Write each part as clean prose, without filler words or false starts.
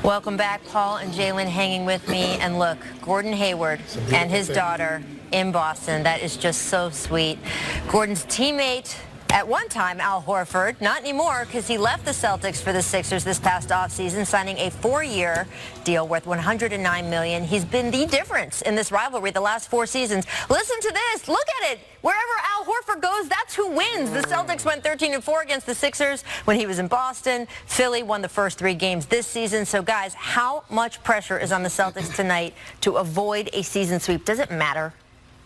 Welcome back, Paul and Jalen hanging with me. And look, Gordon Hayward and his daughter in Boston. That is just so sweet. Gordon's teammate at one time, Al Horford, not anymore because he left the Celtics for the Sixers this past offseason, signing a 4-year deal worth $109 million. He's been the difference in this rivalry the last 4 seasons. Listen to this. Look at it. Wherever Al Horford goes, that's who wins. The Celtics went 13-4 against the Sixers when he was in Boston. Philly won the first 3 games this season. So, guys, how much pressure is on the Celtics tonight to avoid a season sweep? Does it matter?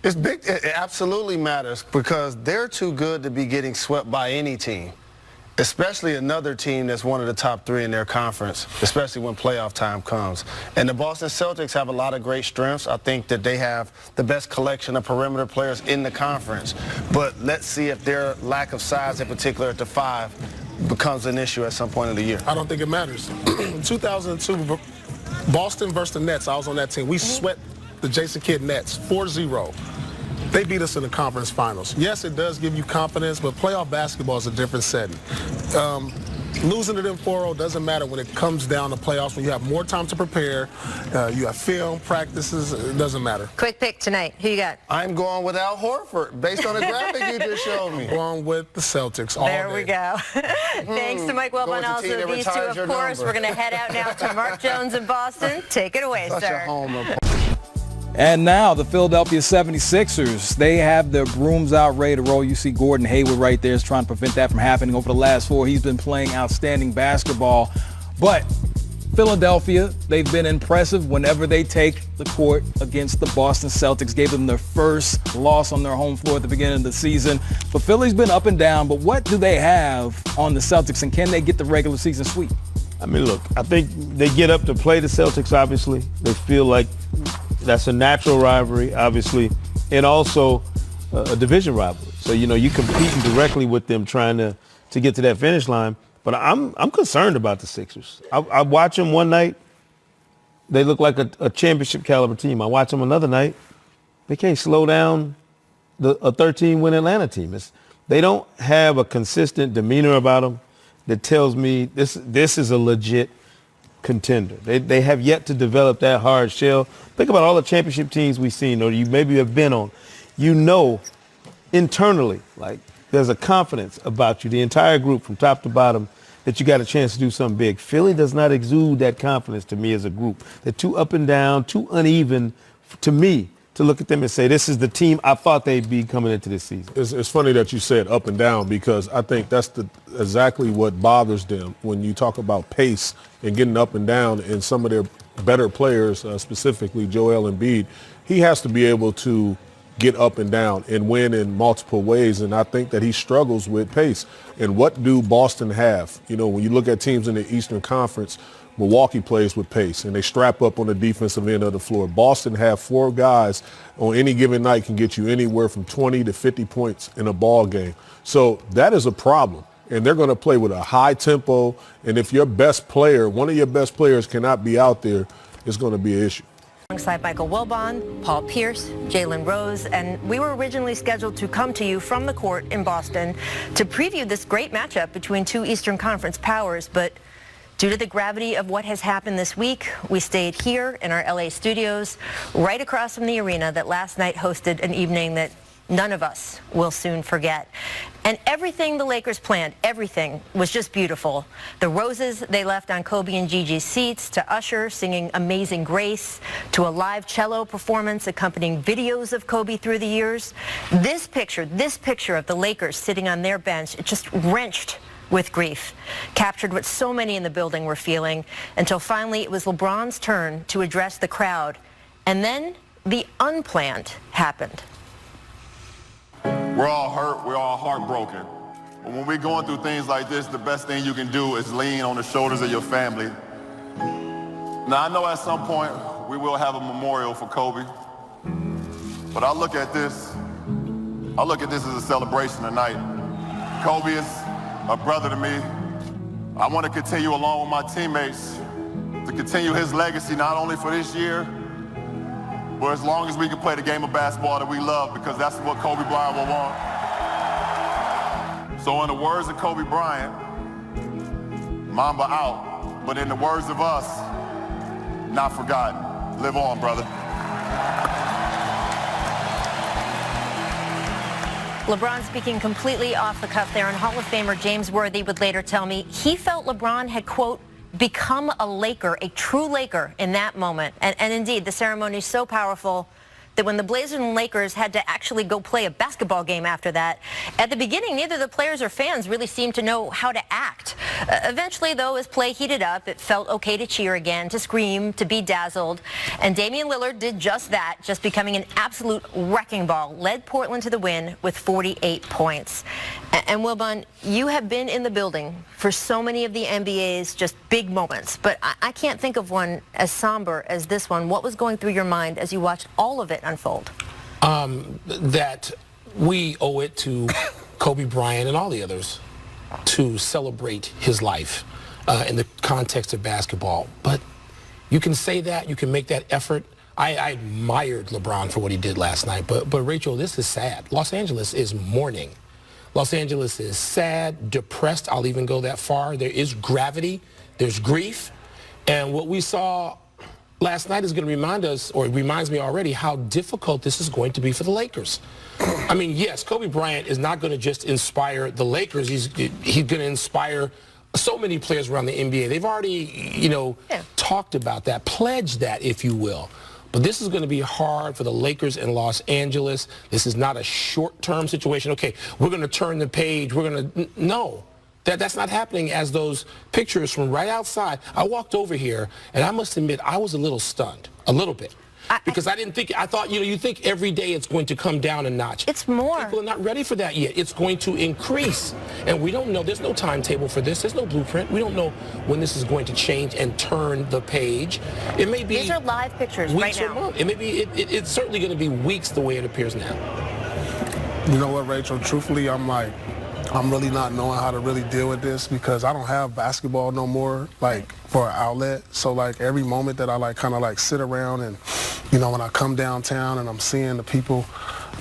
It's big. It absolutely matters because they're too good to be getting swept by any team, especially another team that's one of the top 3 in their conference, especially when playoff time comes. And the Boston Celtics have a lot of great strengths. I think that they have the best collection of perimeter players in the conference. But let's see if their lack of size, in particular at the 5, becomes an issue at some point in the year. I don't think it matters. In 2002, Boston versus the Nets, I was on that team. We swept the Jason Kidd Nets 4-0. They beat us in the conference finals. Yes, it does give you confidence, but playoff basketball is a different setting. Losing to them 4-0 doesn't matter when it comes down to playoffs, when you have more time to prepare, you have film, practices, it doesn't matter. Quick pick tonight. Who you got? I'm going with Al Horford, based on the graphic you just showed me. Going with the Celtics all There day. we go. Thanks to Mike Wellman, also these two, of course. We're going to head out now to Mark Jones in Boston. Take it away, Such sir. a homer. And now the Philadelphia 76ers, they have their brooms out ready to roll. You see Gordon Hayward right there is trying to prevent that from happening over the last 4. He's been playing outstanding basketball. But Philadelphia, they've been impressive whenever they take the court against the Boston Celtics. Gave them their first loss on their home floor at the beginning of the season. But Philly's been up and down. But what do they have on the Celtics, and can they get the regular season sweep? I mean, look, I think they get up to play the Celtics, obviously. They feel like that's a natural rivalry, obviously, and also a division rivalry. So, you know, you're competing directly with them trying to get to that finish line. But I'm concerned about the Sixers. I watch them one night. They look like a championship caliber team. I watch them another night. They can't slow down a 13-win Atlanta team. They don't have a consistent demeanor about them that tells me this is a legit contender. They have yet to develop that hard shell. Think about all the championship teams we've seen or you maybe have been on. You know internally, like there's a confidence about you, the entire group from top to bottom, that you got a chance to do something big. Philly does not exude that confidence to me as a group. They're too up and down, too uneven to me to look at them and say, this is the team I thought they'd be coming into this season. It's funny that you said up and down because I think that's exactly what bothers them when you talk about pace and getting up and down and some of their better players, specifically Joel Embiid. He has to be able to get up and down and win in multiple ways, and I think that he struggles with pace. And what do Boston have? You know, when you look at teams in the Eastern Conference, Milwaukee plays with pace, and they strap up on the defensive end of the floor. Boston have 4 guys on any given night can get you anywhere from 20 to 50 points in a ball game. So that is a problem, and they're going to play with a high tempo, and if your best player, one of your best players cannot be out there, it's going to be an issue. Alongside Michael Wilbon, Paul Pierce, Jalen Rose, and we were originally scheduled to come to you from the court in Boston to preview this great matchup between 2 Eastern Conference powers, but due to the gravity of what has happened this week, we stayed here in our LA studios, right across from the arena that last night hosted an evening that none of us will soon forget. And everything the Lakers planned, everything was just beautiful. The roses they left on Kobe and Gigi's seats, to Usher singing Amazing Grace, to a live cello performance accompanying videos of Kobe through the years. This picture of the Lakers sitting on their bench, it just wrenched with grief, captured what so many in the building were feeling, until finally it was LeBron's turn to address the crowd. And then the unplanned happened. We're all hurt, we're all heartbroken. But when we're going through things like this, the best thing you can do is lean on the shoulders of your family. Now, I know at some point we will have a memorial for Kobe, but I look at this as a celebration tonight. Kobe is a brother to me. I want to continue along with my teammates to continue his legacy, not only for this year, but as long as we can play the game of basketball that we love, because that's what Kobe Bryant will want. So in the words of Kobe Bryant, Mamba out. But in the words of us, not forgotten. Live on, brother. LeBron speaking completely off the cuff there, and Hall of Famer James Worthy would later tell me he felt LeBron had, quote, become a Laker, a true Laker in that moment. And indeed, the ceremony is so powerful that when the Blazers and Lakers had to actually go play a basketball game after that, at the beginning, neither the players or fans really seemed to know how to act. Eventually, though, as play heated up, it felt okay to cheer again, to scream, to be dazzled. And Damian Lillard did just that, just becoming an absolute wrecking ball, led Portland to the win with 48 points. And Wilbon, you have been in the building for so many of the NBA's just big moments, but I can't think of one as somber as this one. What was going through your mind as you watched all of it unfold? That we owe it to Kobe Bryant and all the others to celebrate his life in the context of basketball. But you can say that, you can make that effort. I admired LeBron for what he did last night, but Rachel, this is sad. Los Angeles is mourning. Los Angeles is sad, depressed. I'll even go that far. There is gravity, there's grief, and what we saw last night is going to remind us, or it reminds me already, how difficult this is going to be for the Lakers. I mean, yes, Kobe Bryant is not going to just inspire the Lakers. He's going to inspire so many players around the NBA. They've already, talked about that, pledged that, if you will. But this is going to be hard for the Lakers in Los Angeles. This is not a short-term situation. Okay, we're going to turn the page. We're going to, no. That's not happening as those pictures from right outside. I walked over here, and I must admit, I was a little stunned, a little bit. Because I thought, you think every day it's going to come down a notch. It's more. People are not ready for that yet. It's going to increase. And we don't know. There's no timetable for this. There's no blueprint. We don't know when this is going to change and turn the page. It may be. These are live pictures weeks right or now. months. It may be. It's certainly going to be weeks the way it appears now. You know what, Rachel? Truthfully, I'm really not knowing how to really deal with this because I don't have basketball no more, for an outlet. So, every moment that I, kind of, sit around and, when I come downtown and I'm seeing the people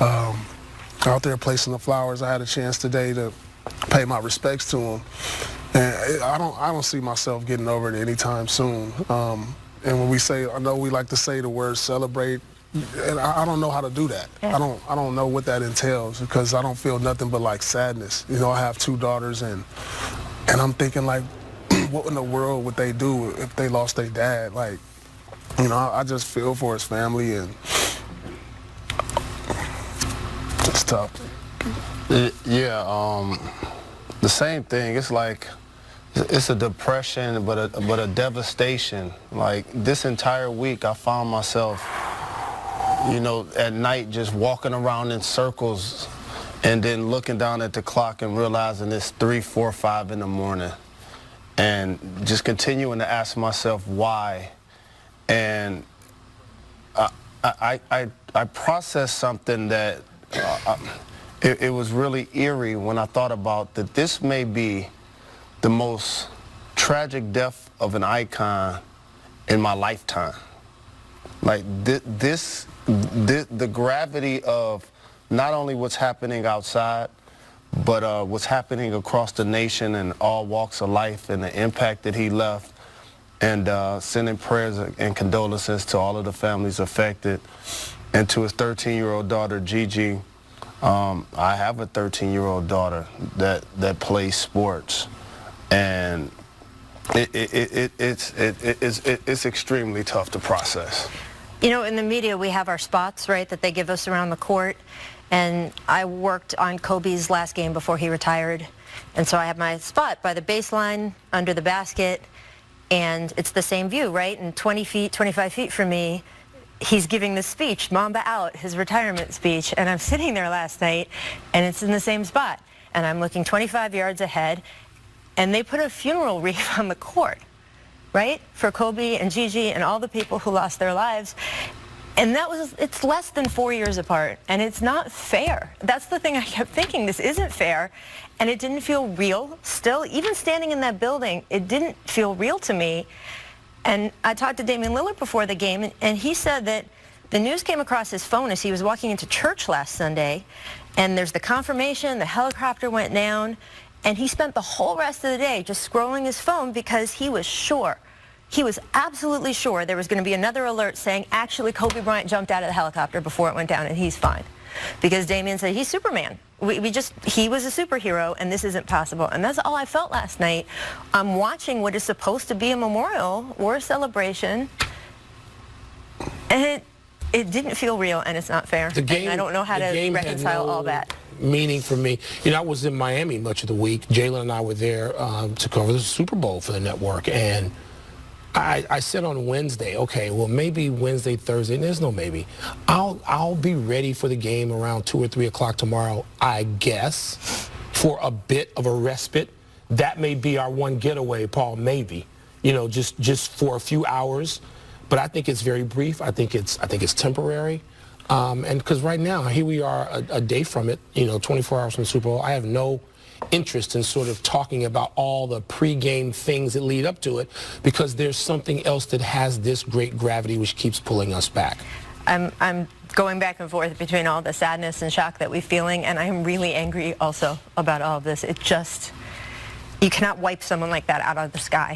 out there placing the flowers, I had a chance today to pay my respects to them. And I don't see myself getting over it anytime soon. And when we say, I know we like to say the word celebrate, and I don't know how to do that. Yeah. I don't know what that entails because I don't feel nothing but sadness. I have 2 daughters and I'm thinking what in the world would they do if they lost their dad? I just feel for his family and it's tough. The same thing. It's a depression, but a devastation. This entire week, I found myself at night just walking around in circles and then looking down at the clock and realizing it's 3, 4, 5 in the morning and just continuing to ask myself why. And I processed something that it was really eerie when I thought about that this may be the most tragic death of an icon in my lifetime. The gravity of not only what's happening outside, but what's happening across the nation and all walks of life and the impact that he left, and sending prayers and condolences to all of the families affected and to his 13-year-old daughter, Gigi. I have a 13-year-old daughter that plays sports, and it's extremely tough to process. In the media, we have our spots, right, that they give us around the court. And I worked on Kobe's last game before he retired. And so I have my spot by the baseline, under the basket, and it's the same view, right? And 20 feet, 25 feet from me, he's giving this speech, Mamba Out, his retirement speech. And I'm sitting there last night, and it's in the same spot. And I'm looking 25 yards ahead, and they put a funeral wreath on the court, right, for Kobe and Gigi and all the people who lost their lives. And it's less than 4 years apart, and it's not fair. That's the thing I kept thinking. This isn't fair, and it didn't feel real. Still, even standing in that building, it didn't feel real to me. And I talked to Damian Lillard before the game, and he said that the news came across his phone as he was walking into church last Sunday, and there's the confirmation, the helicopter went down, and he spent the whole rest of the day just scrolling his phone because he was sure he was absolutely sure there was going to be another alert saying, actually, Kobe Bryant jumped out of the helicopter before it went down and he's fine. Because Damian said, he's Superman. He was a superhero and this isn't possible. And that's all I felt last night. I'm watching what is supposed to be a memorial or a celebration. And it didn't feel real and it's not fair. And I don't know how to reconcile all that. Meaning for me, I was in Miami much of the week. Jalen and I were there to cover the Super Bowl for the network, and I said on Wednesday, okay, well maybe Wednesday, Thursday, and there's no maybe. I'll be ready for the game around 2 or 3 o'clock tomorrow, I guess, for a bit of a respite. That may be our one getaway, Paul, maybe. Just for a few hours. But I think it's very brief. I think it's temporary. And because right now, here we are a day from it, 24 hours from the Super Bowl. I have no interest in sort of talking about all the pregame things that lead up to it, because there's something else that has this great gravity which keeps pulling us back. I'm going back and forth between all the sadness and shock that we're feeling, and I'm really angry also about all of this. You cannot wipe someone like that out of the sky.